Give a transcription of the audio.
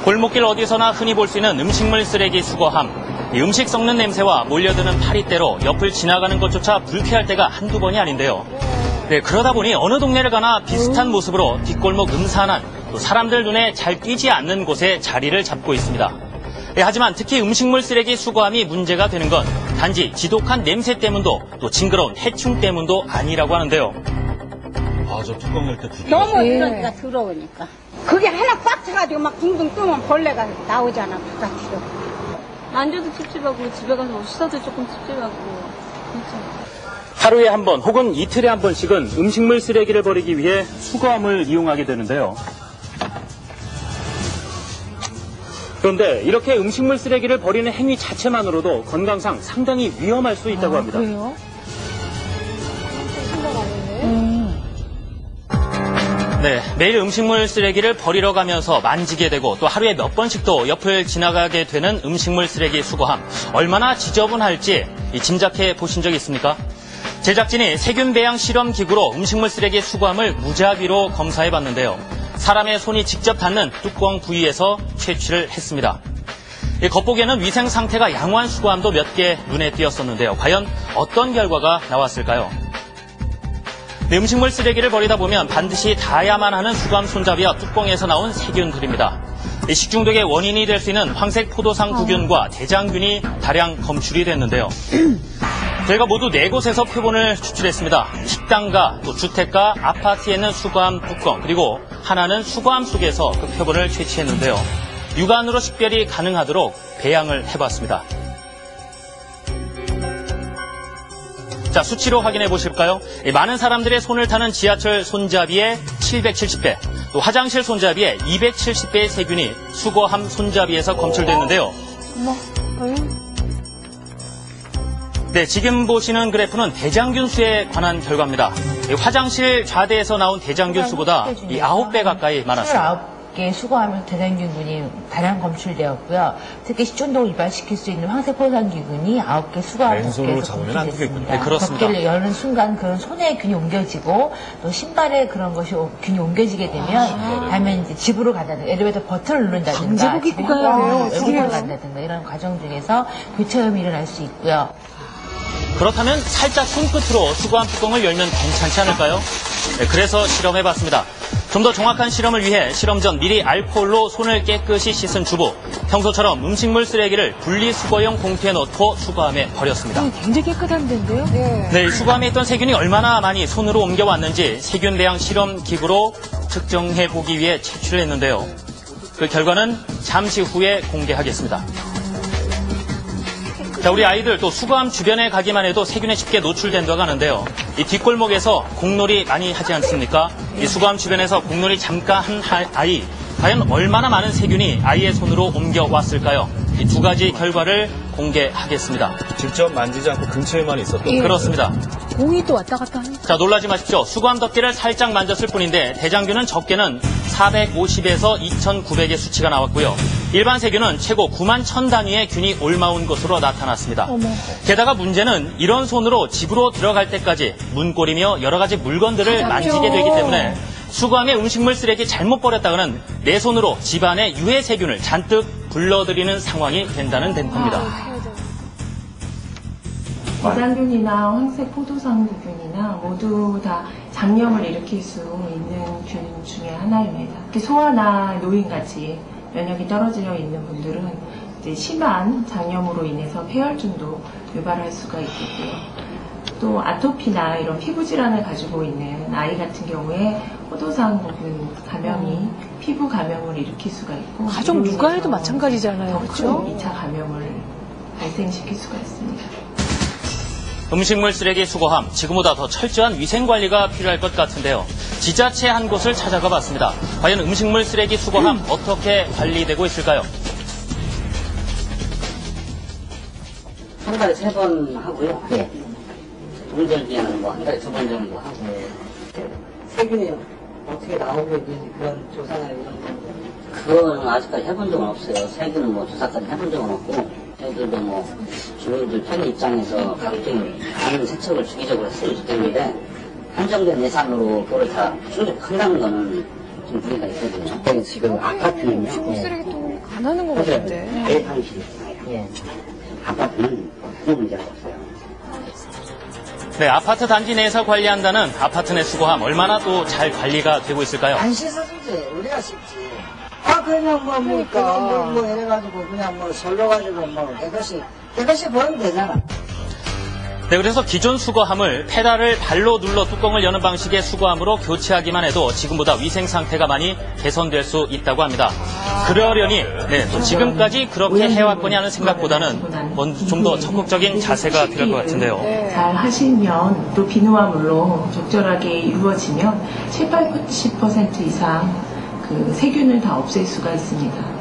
골목길 어디서나 흔히 볼 수 있는 음식물 쓰레기 수거함. 이 음식 썩는 냄새와 몰려드는 파리떼로 옆을 지나가는 것조차 불쾌할 때가 한두 번이 아닌데요. 네, 그러다 보니 어느 동네를 가나 비슷한 모습으로 뒷골목 음산한 또 사람들 눈에 잘 띄지 않는 곳에 자리를 잡고 있습니다. 네, 하지만 특히 음식물 쓰레기 수거함이 문제가 되는 건 단지 지독한 냄새 때문도 또 징그러운 해충 때문도 아니라고 하는데요. 아, 저 뚜껑 열 때 너무 그러니까 더러우니까. 그게 하나 꽉 차가지고 막 둥둥 뜨면 벌레가 나오잖아, 바깥으로. 만져도 찝찝하고 집에 가서 씻어도 조금 찝찝하고 진짜. 하루에 한 번 혹은 이틀에 한 번씩은 음식물 쓰레기를 버리기 위해 수거함을 이용하게 되는데요. 그런데 이렇게 음식물 쓰레기를 버리는 행위 자체만으로도 건강상 상당히 위험할 수 있다고 합니다. 그래요? 네, 매일 음식물 쓰레기를 버리러 가면서 만지게 되고 또 하루에 몇 번씩도 옆을 지나가게 되는 음식물 쓰레기 수거함. 얼마나 지저분할지 짐작해 보신 적 있습니까? 제작진이 세균 배양 실험 기구로 음식물 쓰레기 수거함을 무작위로 검사해 봤는데요. 사람의 손이 직접 닿는 뚜껑 부위에서 채취를 했습니다. 겉보기에는 위생 상태가 양호한 수거함도 몇 개 눈에 띄었었는데요. 과연 어떤 결과가 나왔을까요? 네, 음식물 쓰레기를 버리다 보면 반드시 닿아야만 하는 수거함 손잡이와 뚜껑에서 나온 세균들입니다. 식중독의 원인이 될 수 있는 황색 포도상 구균과 대장균이 다량 검출이 됐는데요. 저희가 모두 4곳에서 표본을 추출했습니다. 식당과 또 주택가, 아파트에 있는 수거함 뚜껑, 그리고 하나는 수거함 속에서 그 표본을 채취했는데요. 육안으로 식별이 가능하도록 배양을 해봤습니다. 자, 수치로 확인해 보실까요? 많은 사람들의 손을 타는 지하철 손잡이에 770배, 또 화장실 손잡이에 270배의 세균이 수거함 손잡이에서 검출됐는데요. 네, 지금 보시는 그래프는 대장균 수에 관한 결과입니다. 화장실 좌대에서 나온 대장균 수보다 9배 가까이 많았습니다. 29개 수거하면서 대장균군이 다량 검출되었고요. 특히 식중독을 유발시킬 수 있는 황색포도상균이 9개 수거하면서 왼손으로 잡으면 안 되겠군요. 네, 그렇습니다. 덮개를 여는 순간 그런 손에 균이 옮겨지고 또 신발에 그런 것이 균이 옮겨지게 되면 다음에 이제 집으로 간다든가 엘리베이터 버튼을 누른다든가 강제복 입고 가야 돼요. 외국으로 간다든가 이런 과정 중에서 교차염이 일어날 수 있고요. 그렇다면 살짝 손끝으로 수거함 뚜껑을 열면 괜찮지 않을까요? 네, 그래서 실험해봤습니다. 좀 더 정확한 실험을 위해 실험 전 미리 알코올로 손을 깨끗이 씻은 주부. 평소처럼 음식물 쓰레기를 분리수거용 봉투에 넣고 수거함에 버렸습니다. 굉장히 깨끗한 데인데요? 네, 이 수거함에 있던 세균이 얼마나 많이 손으로 옮겨왔는지 세균 배양 실험 기구로 측정해보기 위해 채취를 했는데요. 그 결과는 잠시 후에 공개하겠습니다. 자, 우리 아이들 또 수거함 주변에 가기만 해도 세균에 쉽게 노출된다고 하는데요. 이 뒷골목에서 공놀이 많이 하지 않습니까? 이 수거함 주변에서 공놀이 잠깐 한 아이, 과연 얼마나 많은 세균이 아이의 손으로 옮겨왔을까요? 이 두 가지 결과를 공개하겠습니다. 직접 만지지 않고 근처에만 있었던 그렇습니다. 공이 또 왔다 갔다 하니까. 자, 놀라지 마십시오. 수거함 덮개를 살짝 만졌을 뿐인데 대장균은 적게는 450에서 2,900의 수치가 나왔고요. 일반 세균은 최고 9만 1,000 단위의 균이 옮아온 것으로 나타났습니다. 게다가 문제는 이런 손으로 집으로 들어갈 때까지 문고리며 여러 가지 물건들을 만지게 되기 때문에 수거함에 음식물 쓰레기 잘못 버렸다가는 내 손으로 집안에 유해 세균을 잔뜩 불러들이는 상황이 된다는 겁니다. 대장균이나 황색 포도상구균이나 모두 다 장염을 일으킬 수 있는 균 중에 하나입니다. 특히 소아나 노인같이 면역이 떨어져 있는 분들은 이제 심한 장염으로 인해서 폐혈증도 유발할 수가 있겠고요. 또 아토피나 이런 피부 질환을 가지고 있는 아이 같은 경우에 포도상구균 감염이 피부 감염을 일으킬 수가 있고 가족 육아에도 마찬가지잖아요. 그렇죠? 2차 감염을 발생시킬 수가 있습니다. 음식물 쓰레기 수거함, 지금보다 더 철저한 위생관리가 필요할 것 같은데요. 지자체 한 곳을 찾아가 봤습니다. 과연 음식물 쓰레기 수거함 어떻게 관리되고 있을까요? 한 달에 3번 하고요. 네. 동절기에는 뭐 한 달에 2번 정도 하고. 세균이 어떻게 나오고 있는지 그런 조사나 이런 거? 그거는 아직까지 해본 적은 없어요. 세균은 뭐 조사까지 해본 적은 없고, 저희들도 뭐 주민들 편의 입장에서 각종 많은 세척을 주기적으로 했으면 좋겠는데, 한정된 예산으로 그걸 다 충족한다는 거는 같은 두 개가 있거든요. 지금 아파트는요. 음식물 쓰레기통을 안 하는 것 사실 같은데. 대상실이 있어요. 예. 아파트는 아무 문제가 없어요. 네, 아파트 단지 내에서 관리한다는 아파트 내 수거함 얼마나 또 잘 관리가 되고 있을까요? 안 씻어주지. 우리가 씻지. 그냥 뭐 이래가지고 그냥 뭐 설러가지고 뭐 깨끗이 버리면 되잖아. 네, 그래서 기존 수거함을 페달을 발로 눌러 뚜껑을 여는 방식의 수거함으로 교체하기만 해도 지금보다 위생 상태가 많이 개선될 수 있다고 합니다. 그러려니 또 지금까지 그렇게 해왔거니 하는 생각보다는 좀 더 적극적인 자세가 필요할 것 같은데요. 잘 하시면 또 비누와 물로 적절하게 이루어지면 70-80% 이상 그 세균을 다 없앨 수가 있습니다.